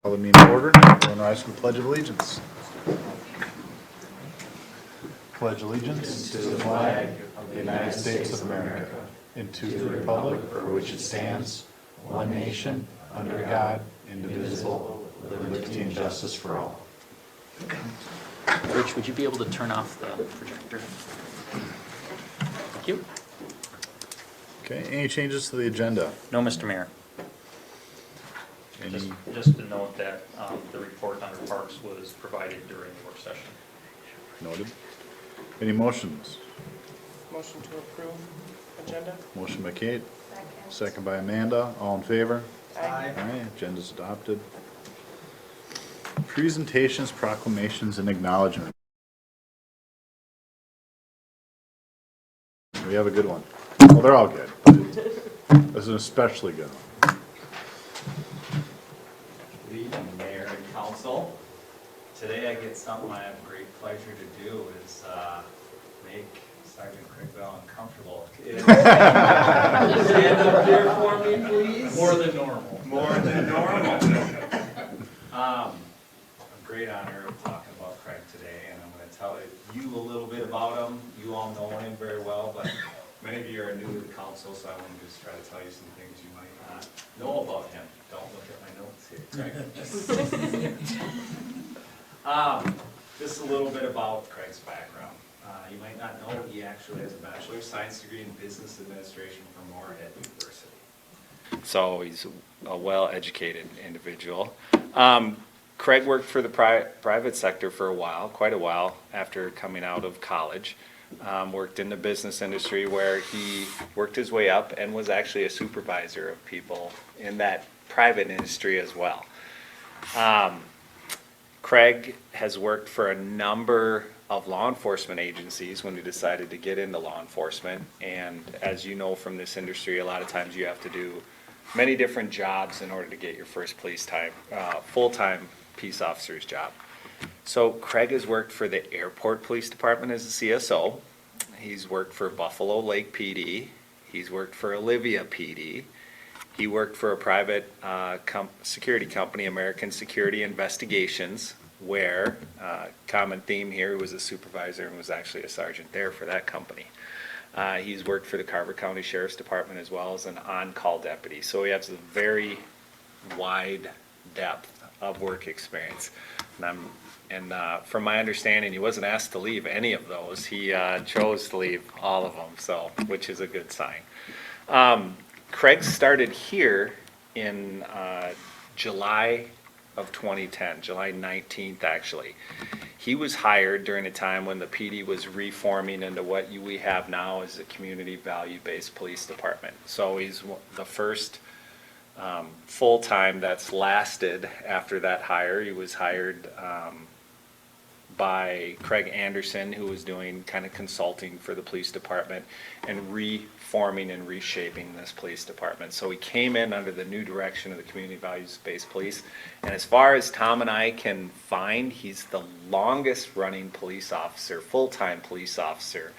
Call the meeting to order. Everyone rise for the Pledge of Allegiance. Pledge allegiance to the flag of the United States of America and to the republic for which it stands, one nation, under God, indivisible, with liberty and justice for all. Rich, would you be able to turn off the projector? Thank you. Okay, any changes to the agenda? No, Mr. Mayor. Any, Just to note that the report under parks was provided during the work session. noted. Any motions? Motion to approve agenda? Motion by Kate, second by Amanda. All in favor? Aye. Aye, agenda's adopted. Presentations, proclamations, and acknowledgement. We have a good one. Well, they're all good, but this is an especially good one. Good evening, Mayor and Council. Today I get something I have great pleasure to do is make Sergeant Crickville uncomfortable. Stand up here for me, please. More than normal. More than normal. A great honor of talking about Craig today, and I'm going to tell you a little bit about him. You all know him very well, but many of you are new to the council, so I want to just try to tell you some things you might not know about him. Don't look at my notes here, Craig. Just a little bit about Craig's background. You might not know he actually has a Bachelor of Science degree in Business Administration from Moorhead University. So he's a well-educated individual. Craig worked for the private sector for a while, quite a while, after coming out of college. Worked in the business industry where he worked his way up and was actually a supervisor of people in that private industry as well. Craig has worked for a number of law enforcement agencies when he decided to get into law enforcement. And as you know from this industry, a lot of times you have to do many different jobs in order to get your first full-time peace officer's job. So Craig has worked for the Airport Police Department as a CSO. He's worked for Buffalo Lake PD. He's worked for Olivia PD. He worked for a private security company, American Security Investigations, where, common theme here, he was a supervisor and was actually a sergeant there for that company. He's worked for the Carver County Sheriff's Department as well as an on-call deputy. So he has a very wide depth of work experience. And from my understanding, he wasn't asked to leave any of those. He chose to leave all of them, so which is a good sign. Craig started here in July of 2010, July 19th actually. He was hired during a time when the PD was reforming into what we have now as a community value-based police department. So he's the first full-time that's lasted after that hire. He was hired by Craig Anderson, who was doing kind of consulting for the police department and reforming and reshaping this police department. So he came in under the new direction of the community values-based police. And as far as Tom and I can find, he's the longest running police officer, full-time police officer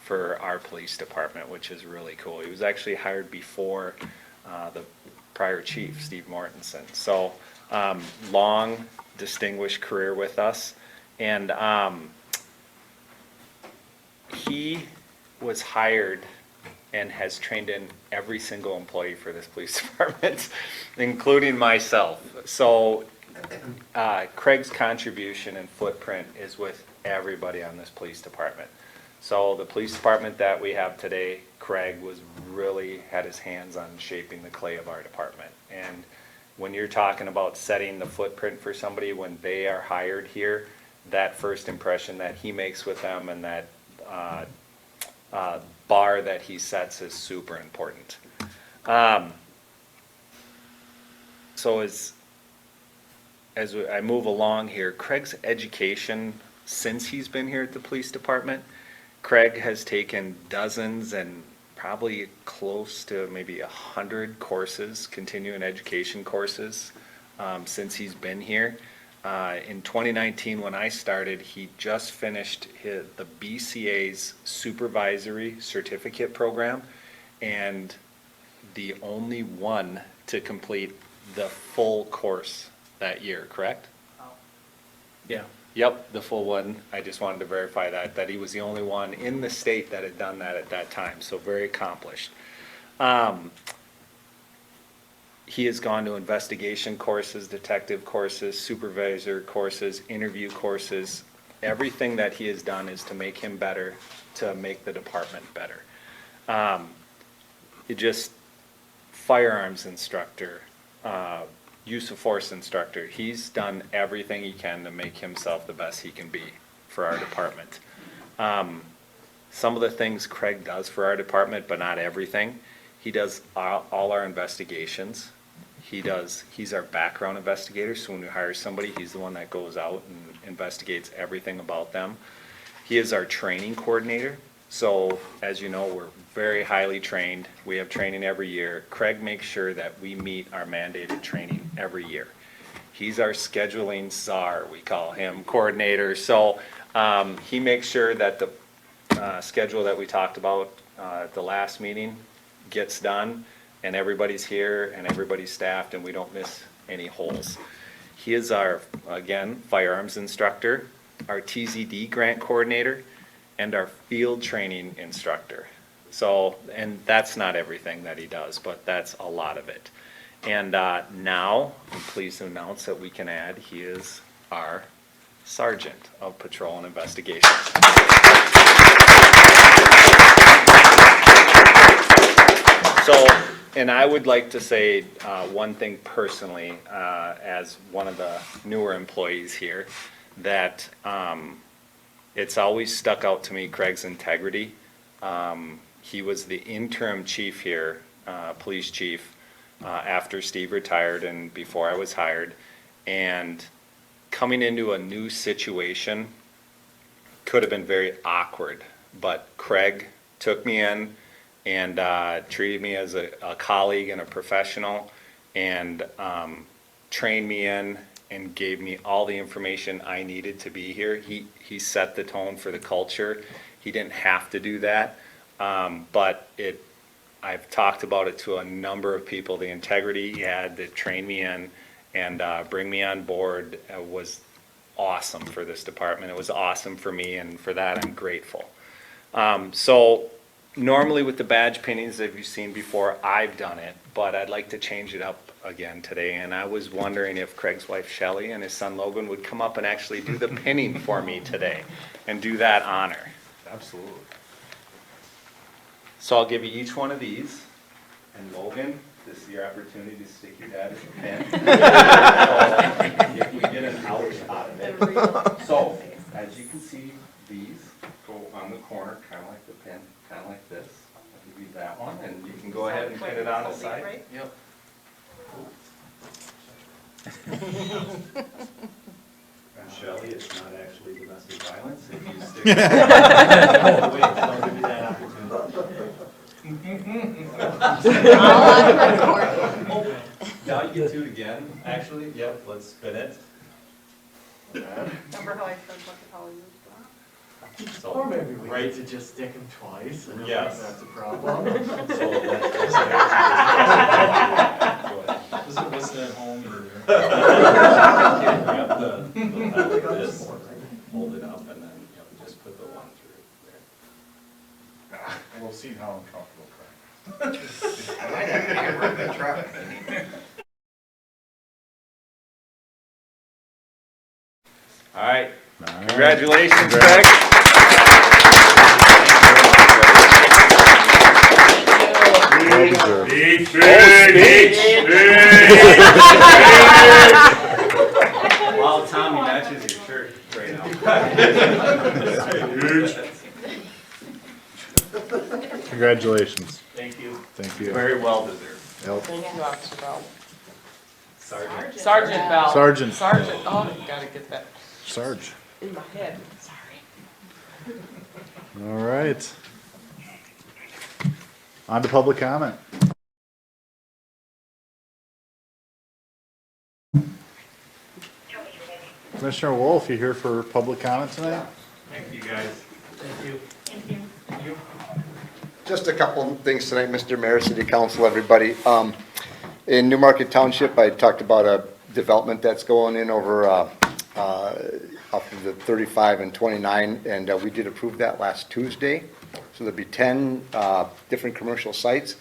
for our police department, which is really cool. He was actually hired before the prior chief, Steve Mortensen. So long, distinguished career with us. And he was hired and has trained in every single employee for this police department, including myself. So Craig's contribution and footprint is with everybody on this police department. So the police department that we have today, Craig really had his hands on shaping the clay of our department. And when you're talking about setting the footprint for somebody when they are hired here, that first impression that he makes with them and that bar that he sets is super important. So as I move along here, Craig's education since he's been here at the police department, Craig has taken dozens and probably close to maybe 100 courses, continuing education courses, since he's been here. In 2019, when I started, he just finished the BCA's supervisory certificate program, and the only one to complete the full course that year, correct? Yeah. Yep, the full one. I just wanted to verify that he was the only one in the state that had done that at that time, so very accomplished. He has gone to investigation courses, detective courses, supervisor courses, interview courses. Everything that he has done is to make him better, to make the department better. Firearms instructor, use of force instructor. He's done everything he can to make himself the best he can be for our department. Some of the things Craig does for our department, but not everything. He does all our investigations. He's our background investigator, so when we hire somebody, he's the one that goes out and investigates everything about them. He is our training coordinator. So, as you know, we're very highly trained. We have training every year. Craig makes sure that we meet our mandated training every year. He's our scheduling czar, we call him, coordinator. So, he makes sure that the schedule that we talked about at the last meeting gets done, and everybody's here, and everybody's staffed, and we don't miss any holes. He is our, again, firearms instructor, our TZD grant coordinator, and our field training instructor. So, and that's not everything that he does, but that's a lot of it. And now, I'm pleased to announce that we can add, he is our sergeant of patrol and investigations. So, and I would like to say one thing personally, as one of the newer employees here, that it's always stuck out to me, Craig's integrity. He was the interim chief here, police chief, after Steve retired and before I was hired. And coming into a new situation could have been very awkward, but Craig took me in and treated me as a colleague and a professional, and trained me in and gave me all the information I needed to be here. He set the tone for the culture. He didn't have to do that, but I've talked about it to a number of people. The integrity he had to train me in and bring me on board was awesome for this department. It was awesome for me, and for that I'm grateful. So normally with the badge pinnings that you've seen before, I've done it, but I'd like to change it up again today. And I was wondering if Craig's wife Shelley and his son Logan would come up and actually do the pinning for me today and do that honor. Absolutely. So I'll give you each one of these. And Logan, this is your opportunity to stick your dad as a pin. So if we get an ouch out of it. So as you can see, these go on the corner, kind of like the pin, kind of like this. I'll give you that one, and you can go ahead and pin it on the side. Yep. And Shelley, it's not actually domestic violence if you stick. Wait, I'll give you that opportunity. Now you get to it again, actually. Yep, let's spin it. Remember how I said what the color was? So, Or maybe we right. need to just stick them twice, and Yes. that's a problem. So What's that home either? grab the pedal like this, hold it up, and then just put the one through there. We'll see how uncomfortable Craig. I might have to hammer the truck. All right. Congratulations, Craig. Well deserved. Wow, Tommy matches your shirt right now. Congratulations. Thank you. Thank you. Very well deserved. Elko. Thank you, Officer Bell. Sergeant. Sergeant Bell. Sergeant. Sergeant, oh, gotta get that Sarge. in my head, sorry. All right. On to public comment. Commissioner Wolf, you here for public comment tonight? Thank you, guys. Just a couple of things tonight, Mr. Mayor, City Council, everybody. In Newmarket Township, I talked about a development that's going in over, off of the 35 and 29, and we did approve that last Tuesday. So there'll be 10 different commercial sites,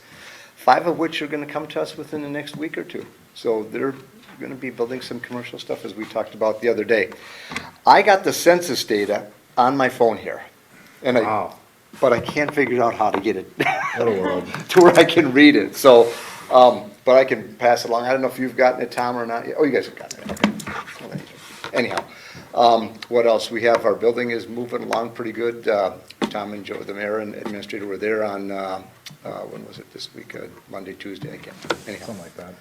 5 of which are gonna come to us within the next week or two. So they're gonna be building some commercial stuff, as we talked about the other day. I got the census data on my phone here, and but I can't figure out how to get it What a world. to where I can read it, so, but I can pass it along. I don't know if you've gotten it, Tom, or not. Oh, you guys have gotten it, okay. Anyhow, what else? We have, our building is moving along pretty good. Tom and Joe, the mayor and administrator, were there on, when was it this week? Monday, Tuesday, I can't, anyhow. Something like that.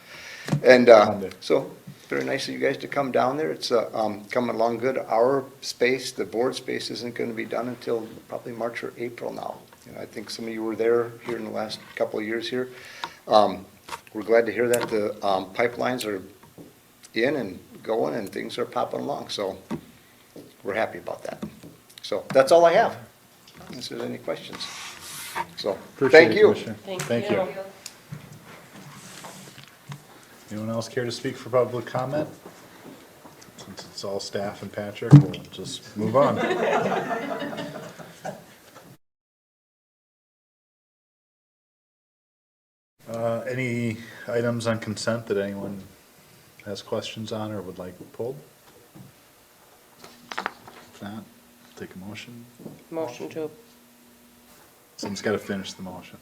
And Monday. so, very nice of you guys to come down there. It's coming along good. Our space, the board space, isn't going to be done until probably March or April now. You know, I think some of you were there here in the last couple of years here. We're glad to hear that the pipelines are in and going and things are popping along. So we're happy about that. So that's all I have. Unless there's any questions. So, Appreciate thank it, you. Commissioner. Thank you. Anyone else care to speak for public comment? Since it's all staff and Patrick, we'll just move on. Any items on consent that anyone has questions on or would like pulled? If not, take a motion. Motion to, Someone's got to finish the motion.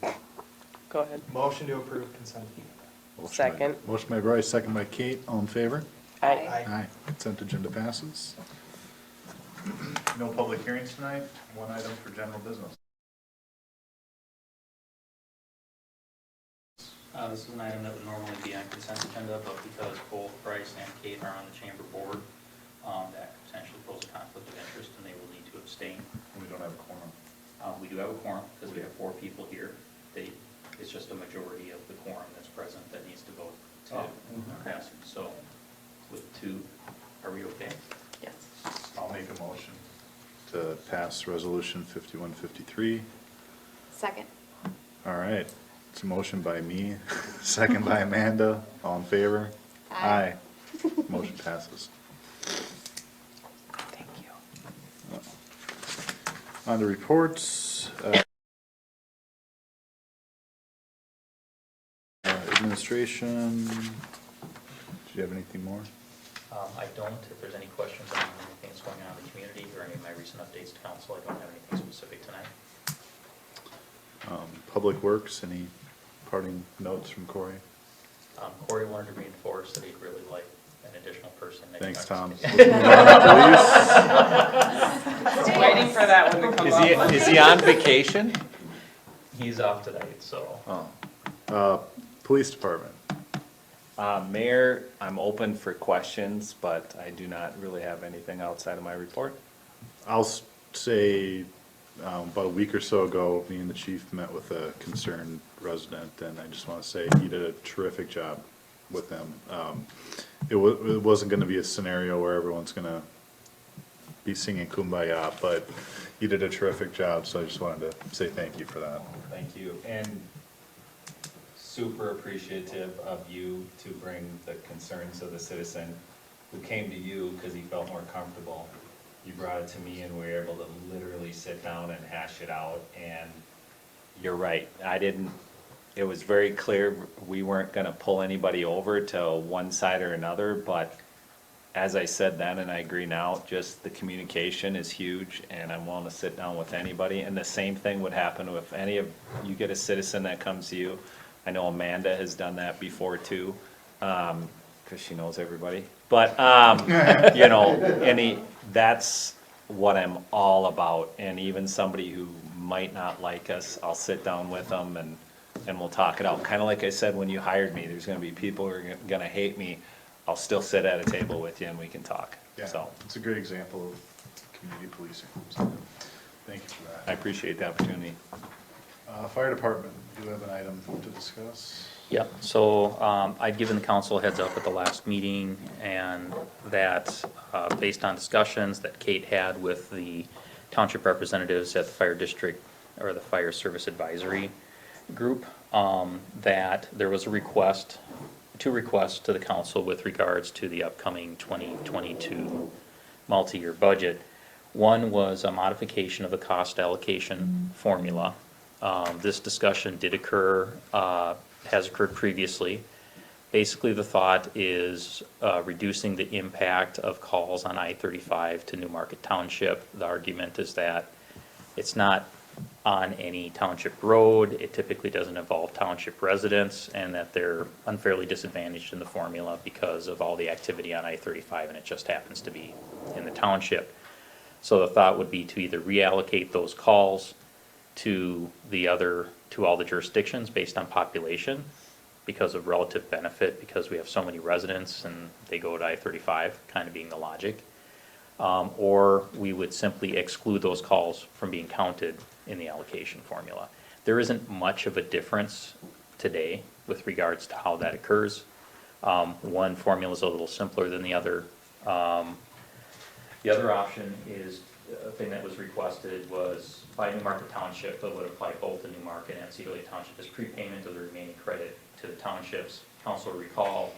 go ahead. Motion to approve consent. Motion by- Second. Motion by Bryce, second by Kate. All in favor? Aye. Aye. Consent agenda passes. No public hearings tonight. One item for general business. This is an item that would normally be on consent agenda, but because both Bryce and Kate are on the chamber board, that could potentially pose a conflict of interest and they will need to abstain. We don't have a quorum. We do have a quorum because we have 4 people here. It's just a majority of the quorum that's present that needs to vote to pass. So with 2, are we okay? Yes. I'll make a motion to pass resolution 5153. Second. All right. It's a motion by me, second by Amanda. All in favor? Aye. Motion passes. Thank you. On to reports. Administration. Do you have anything more? I don't. If there's any questions on anything that's going on in the community or any of my recent updates to council, I don't have anything specific tonight. Public Works, any parting notes from Corey? Corey wanted to reinforce that he'd really like an additional person. next Thanks, time. Tom. Let's move on to Just waiting for that one to come up. Is he on vacation? He's off tonight, so. police. Police Department. Mayor, I'm open for questions, but I do not really have anything outside of my report. I'll say, about a week or so ago, me and the chief met with a concerned resident, and I just want to say he did a terrific job with them. It wasn't going to be a scenario where everyone's going to be singing Kumbaya, but he did a terrific job, so I just wanted to say thank you for that. Thank you, and super appreciative of you to bring the concerns of the citizen who came to you because he felt more comfortable. You brought it to me and we were able to literally sit down and hash it out, and you're right, it was very clear we weren't gonna pull anybody over to one side or another, but as I said then, and I agree now, just the communication is huge, and I'm willing to sit down with anybody, and the same thing would happen if any of, you get a citizen that comes to you. I know Amanda has done that before too, because she knows everybody, but, you know, that's what I'm all about, and even somebody who might not like us, I'll sit down with them and we'll talk it out. Kind of like I said when you hired me, there's gonna be people who are gonna hate me, I'll still sit at a table with you and we can talk, Yeah, so. it's a great example of community policing, so thank you for I that. appreciate the opportunity. Fire Department, do you have an item to discuss? Yep, so I'd given the council a heads up at the last meeting, and that, based on discussions that Kate had with the township representatives at the fire district, or the fire service advisory group, that there was a request two requests to the council with regards to the upcoming 2022 multi-year budget. One was a modification of the cost allocation formula. This discussion did occur, has occurred previously. Basically, the thought is reducing the impact of calls on I-35 to New Market Township. The argument is that it's not on any township road, it typically doesn't involve township residents, and that they're unfairly disadvantaged in the formula because of all the activity on I-35, and it just happens to be in the township. So the thought would be to either reallocate those calls to all the jurisdictions based on population, because of relative benefit, because we have so many residents and they go to I-35, kind of being the logic. Or we would simply exclude those calls from being counted in the allocation formula. There isn't much of a difference today with regards to how that occurs. One formula is a little simpler than the other. The other option is, a thing that was requested was by New Market Township, but would apply both to New Market and Cedar Lake Township, as prepayment of the remaining credit to the townships. Council will recall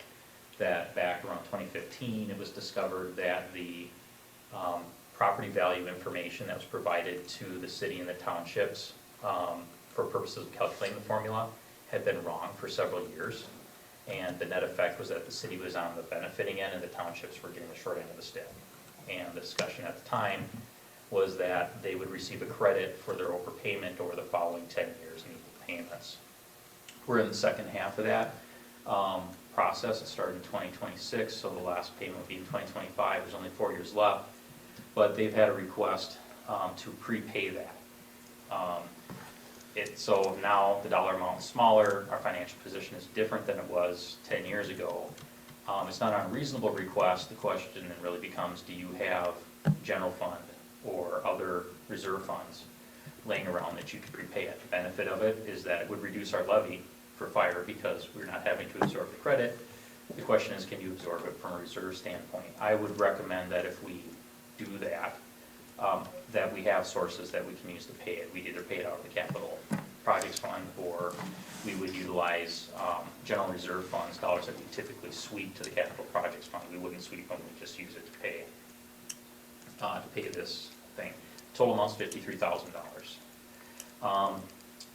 that back around 2015, it was discovered that the property value information that was provided to the city and the townships for purposes of calculating the formula had been wrong for several years. And the net effect was that the city was on the benefiting end and the townships were getting the short end of the stick. And the discussion at the time was that they would receive a credit for their overpayment over the following 10 years in equal payments. We're in the second half of that process. It started in 2026, so the last payment will be in 2025. There's only 4 years left, but they've had a request to prepay that. So now the dollar amount is smaller, our financial position is different than it was 10 years ago. It's not an unreasonable request. The question then really becomes, do you have general fund or other reserve funds laying around that you could prepay it? The benefit of it is that it would reduce our levy for fire because we're not having to absorb the credit. The question is, can you absorb it from a reserve standpoint? I would recommend that if we do that, that we have sources that we can use to pay it. We'd either pay it out of the capital projects fund, or we would utilize general reserve funds, dollars that we typically sweep to the capital projects fund. We wouldn't sweep them, we just use it to pay this thing. Total amount's $53,000.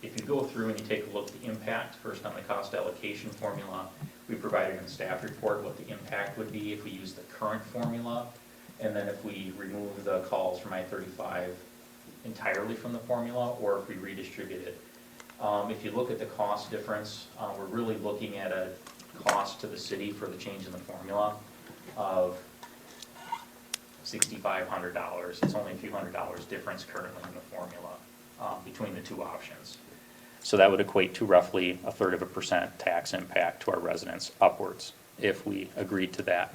If you go through and you take a look at the impact, first on the cost allocation formula, we provided in the staff report what the impact would be if we use the current formula, and then if we remove the calls from I-35 entirely from the formula, or if we redistribute it. If you look at the cost difference, we're really looking at a cost to the city for the change in the formula of $6,500. It's only a few $100 difference currently in the formula between the two options. So that would equate to roughly 1/3% tax impact to our residents upwards if we agreed to that.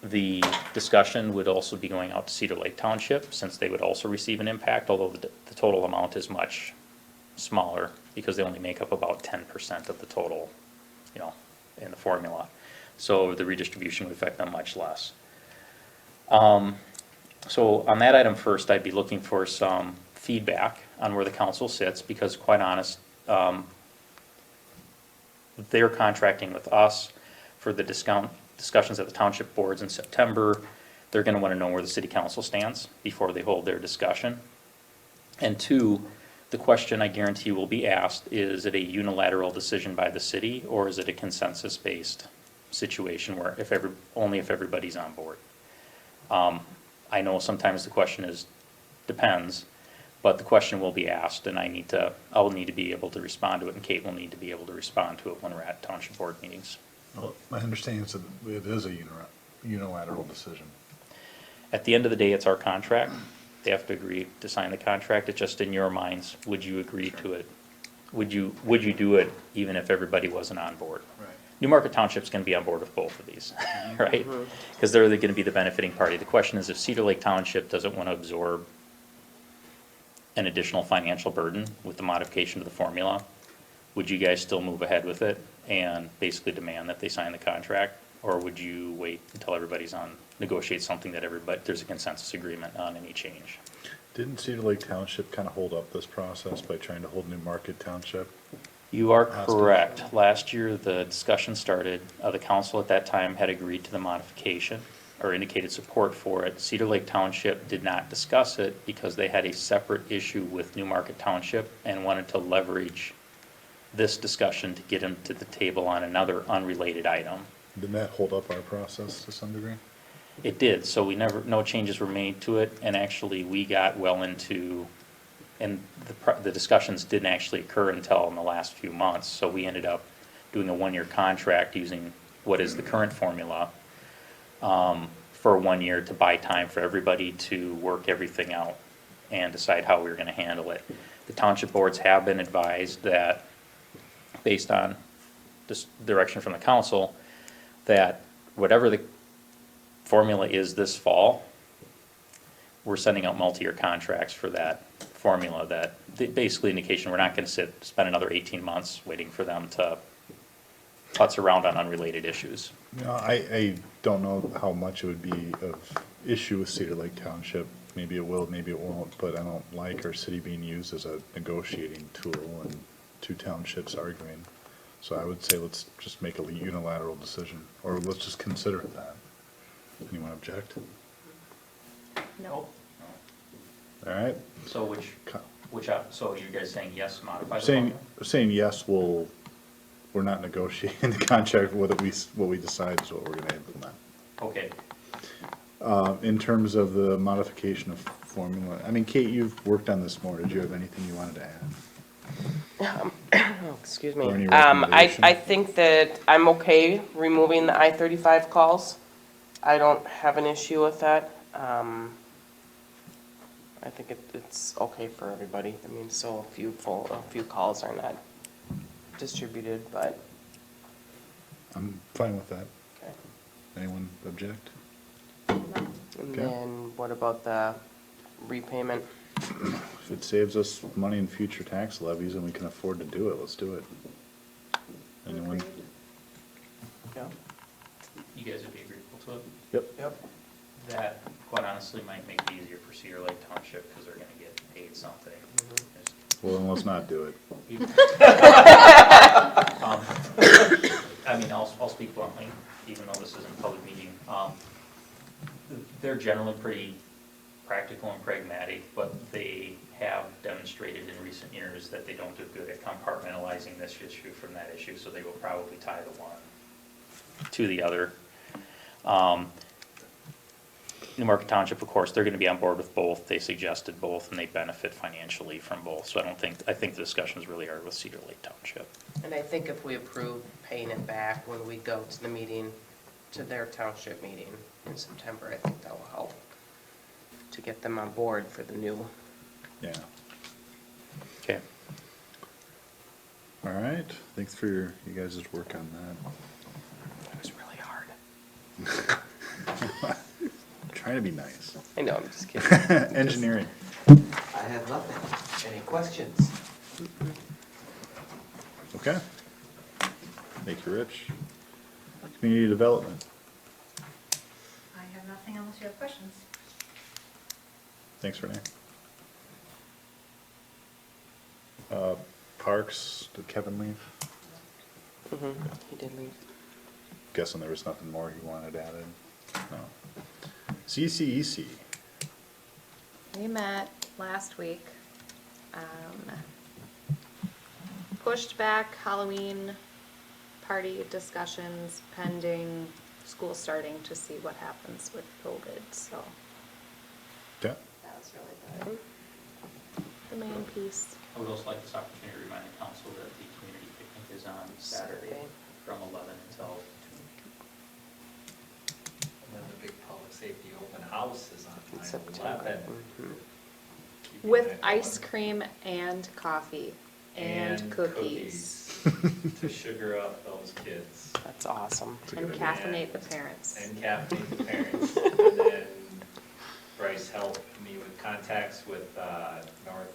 The discussion would also be going out to Cedar Lake Township, since they would also receive an impact, although the total amount is much smaller because they only make up about 10% of the total, in the formula. So the redistribution would affect them much less. So on that item first, I'd be looking for some feedback on where the council sits, because quite honest, they're contracting with us for the discussions at the township boards in September. They're going to want to know where the city council stands before they hold their discussion. And two, the question I guarantee will be asked, is it a unilateral decision by the city, or is it a consensus-based situation where only if everybody's on board? I know sometimes the question depends, but the question will be asked, and I'll need to be able to respond to it, and Kate will need to be able to respond to it when we're at township board meetings. Well, my understanding is that it is a unilateral decision. At the end of the day, it's our contract. They have to agree to sign the contract. It's just in your minds, would you agree to it? Would you do it even if everybody wasn't on board? Right. New Market Township's going to be on board with both of these, right? Because they're going to be the benefiting party. The question is, if Cedar Lake Township doesn't want to absorb an additional financial burden with the modification of the formula, would you guys still move ahead with it and basically demand that they sign the contract? Or would you wait until everybody's negotiate something that there's a consensus agreement on any change? Didn't Cedar Lake Township kind of hold up this process by trying to hold New Market Township You are Last year. correct. Last year, the discussion started, the council at that time had agreed to the modification or indicated support for it. Cedar Lake Township did not discuss it because they had a separate issue with Newmarket Township and wanted to leverage this discussion to get them to the table on another unrelated item. Didn't that hold up our process to some degree? It did, so no changes were made to it, and actually, we got well into, and the discussions didn't actually occur until in the last few months, so we ended up doing a one-year contract using what is the current formula, for 1 year to buy time for everybody to work everything out and decide how we were gonna handle it. The township boards have been advised that, based on this direction from the council, that whatever the formula is this fall, we're sending out multi-year contracts for that formula, that basically indication we're not gonna spend another 18 months waiting for them to putz around on unrelated issues. You know, I don't know how much it would be of issue with Cedar Lake Township. Maybe it will, maybe it won't, but I don't like our city being used as a negotiating tool and two townships arguing. So I would say let's just make a unilateral decision, or let's just consider that. Anyone object? No. All right, So so you guys saying yes, modify the saying, formula? saying yes, we're not negotiating the contract, what we decide is what we're gonna implement. Okay, In terms of the modification of formula, I mean, Kate, you've worked on this more, did you have anything you wanted to add? Oh, excuse me. Or any I recommendation? think that I'm okay removing the I-35 calls. I don't have an issue with that. I think it's okay for everybody. I mean, so a few calls are not distributed, but, I'm fine with that. okay. Anyone object? And Okay. then what about the repayment? If it saves us money in future tax levies and we can afford to do it, let's do it. Anyone? Agreed. Yeah. you guys would be agreeable to it? Yep. Yep. That, quite honestly, might make it easier for Cedar Lake Township, because they're gonna get paid something. Well, then let's not do it. Um, I mean, I'll speak bluntly, even though this isn't a public meeting. They're generally pretty practical and pragmatic, but they have demonstrated in recent years that they don't do good at compartmentalizing this issue from that issue, so they will probably tie the one to the other. Newmarket Township, of course, they're gonna be on board with both. They suggested both, and they benefit financially from both. So I think the discussions really are with Cedar Lake Township. And I think if we approve paying it back when we go to the meeting, to their township meeting in September, I think that will help to get them on board for the new. Yeah. Okay. All right, thanks for you guys' work on that. It was really hard. Trying to be nice. I know, I'm just kidding. Engineering. I have nothing. Any questions? Okay. Thank you, Rich. Community development. I have nothing unless you have questions. Thanks, Renee. Parks, did Kevin leave? He did leave. Guessing there was nothing more he wanted added. No. CCEC. We met last week. Pushed back Halloween party discussions pending school starting to see what happens with COVID, so Yeah. that was really the main piece. I would also like this opportunity to remind the council that the community picnic is on Saturday Saturday. from 11 until 2. And then the big public safety open house is on In 9/11. September. Mhm. Keeping With that ice going. cream and coffee and cookies. To sugar up those kids That's awesome. And caffeinate the parents. and caffeinate the parents. And then Bryce helped me with contacts with North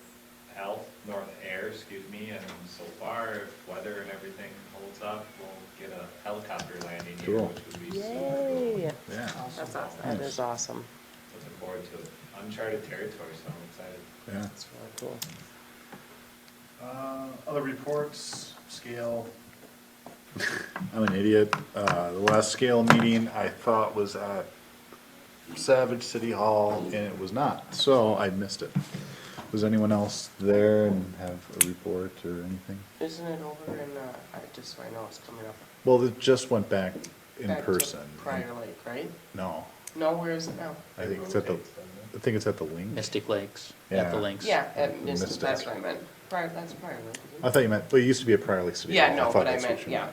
Air, and so far, if weather and everything holds up, we'll get a helicopter landing here, Cool. which would be super cool. Yay. Yeah. That's awesome. That is awesome. Looking forward to it. Uncharted territory, so I'm excited. Yeah. That's really cool. Other reports, scale. I'm an idiot. The last scale meeting I thought was at Savage City Hall, and it was not, so I missed it. Was anyone else there and have a report or anything? Isn't it over in, just so I know it's coming up? Well, it just went back in Back to person. Prior Lake, right? No, No, where is it now? I think it's at the Link. Mystic Lakes, at the Yeah. links. Yeah, that's Mystic. what I meant. That's Prior Lake. isn't I it? thought you meant, well, it used to be at Prior Lake City Hall. Yeah, no, thought but I that's what meant, you yeah.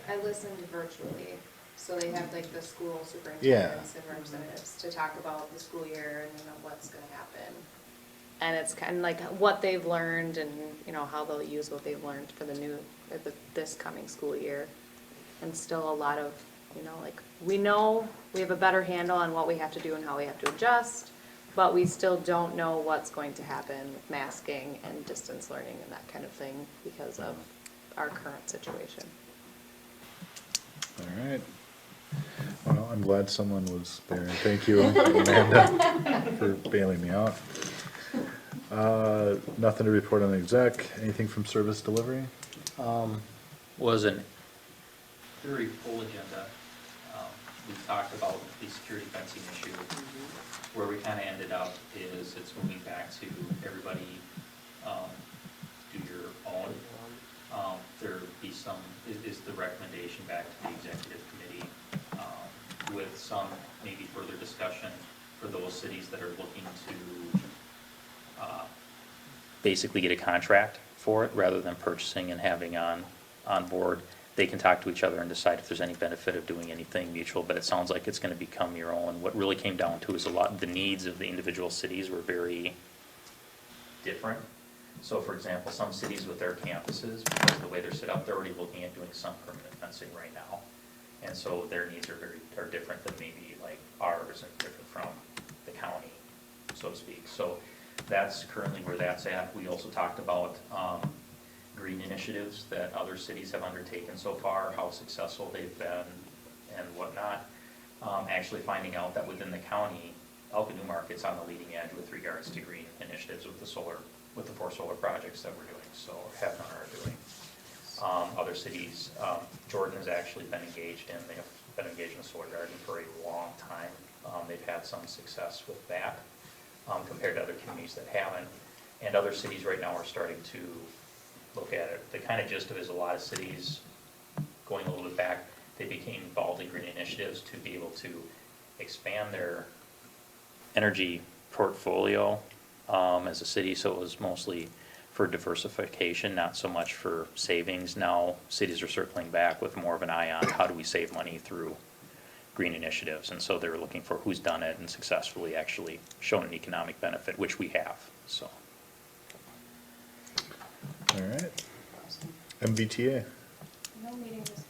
I listened virtually, so they have like the school superintendents and representatives to talk about the school year and what's gonna happen. And it's kind of like what they've learned and, how they'll use what they've learned for this coming school year. And still a lot of, like, we know we have a better handle on what we have to do and how we have to adjust, but we still don't know what's going to happen with masking and distance learning and that kind of thing because of our current situation. All right. Well, I'm glad someone was there. Thank you, Amanda, for bailing me out. Nothing to report on the exec. Anything from service delivery? Was an very full agenda. We talked about the security fencing issue. Where we kind of ended up is it's moving back to everybody do your own. There be some, is the recommendation back to the executive committee with some maybe further discussion for those cities that are looking to basically get a contract for it rather than purchasing and having on board. They can talk to each other and decide if there's any benefit of doing anything mutual, but it sounds like it's gonna become your own. What really came down to is the needs of the individual cities were very different. So for example, some cities with their campuses, because of the way they're set up, they're already looking at doing some permanent fencing right now. And so their needs are different than maybe like ours and different from the county, so to speak. So that's currently where that's at. We also talked about, green initiatives that other cities have undertaken so far, how successful they've been and whatnot. Actually finding out that within the county, Elko New Market's on the leading edge with regards to green initiatives with the 4 solar projects that we're doing, so have and are doing. Other cities, Jordan has actually been engaged in, they have been engaged in the solar garden for a long time. They've had some success with that compared to other communities that haven't. And other cities right now are starting to look at it. The kind of gist of it is a lot of cities, going a little bit back, they became involved in green initiatives to be able to expand their energy portfolio as a city, so it was mostly for diversification, not so much for savings. Now cities are circling back with more of an eye on how do we save money through green initiatives, and so they're looking for who's done it and successfully actually shown an economic benefit, which we have, so. All right. MBTA, No meeting this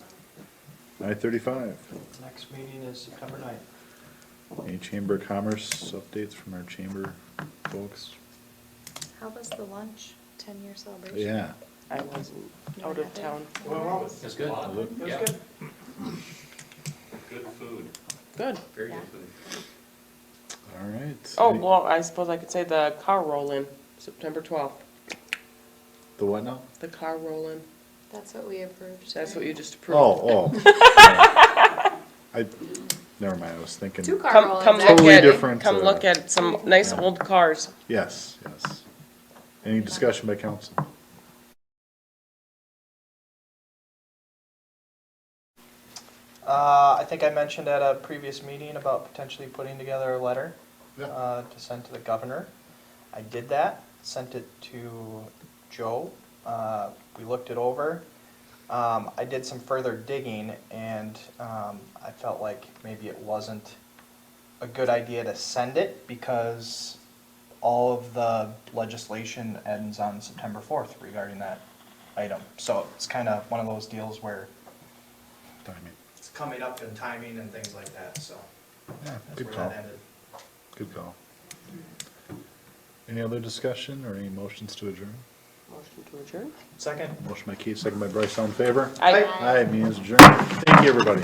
month. I-35. Next meeting is September 9th. Any Chamber of Commerce updates from our chamber folks? How was the lunch, 10-year celebration? Yeah. I wasn't You out were of not there? town. That's good. Yeah. Good food, Good. very Yeah. good food. All right. Oh, well, I suppose I could say the car roll-in, September 12th. The what now? The car roll-in. That's what we approved. That's what you just approved. Oh. Never mind, I was thinking. Two car Come roll-ins. look Totally at, different, come look at some nice yeah. old cars. Yes. Any discussion by council? I think I mentioned at a previous meeting about potentially putting together a letter Yeah. to send to the governor. I did that, sent it to Joe. We looked it over. I did some further digging and I felt like maybe it wasn't a good idea to send it because all of the legislation ends on September 4th regarding that item. So it's kind of one of those deals where Timing. it's coming up in timing and things like that, so Yeah, that's good where call. that ended. Good call. Any other discussion or any motions to adjourn? Motion to adjourn? Second? Motion by Keith, second by Bryce, all in favor? Aye. Aye, meeting is adjourned. Thank you, everybody.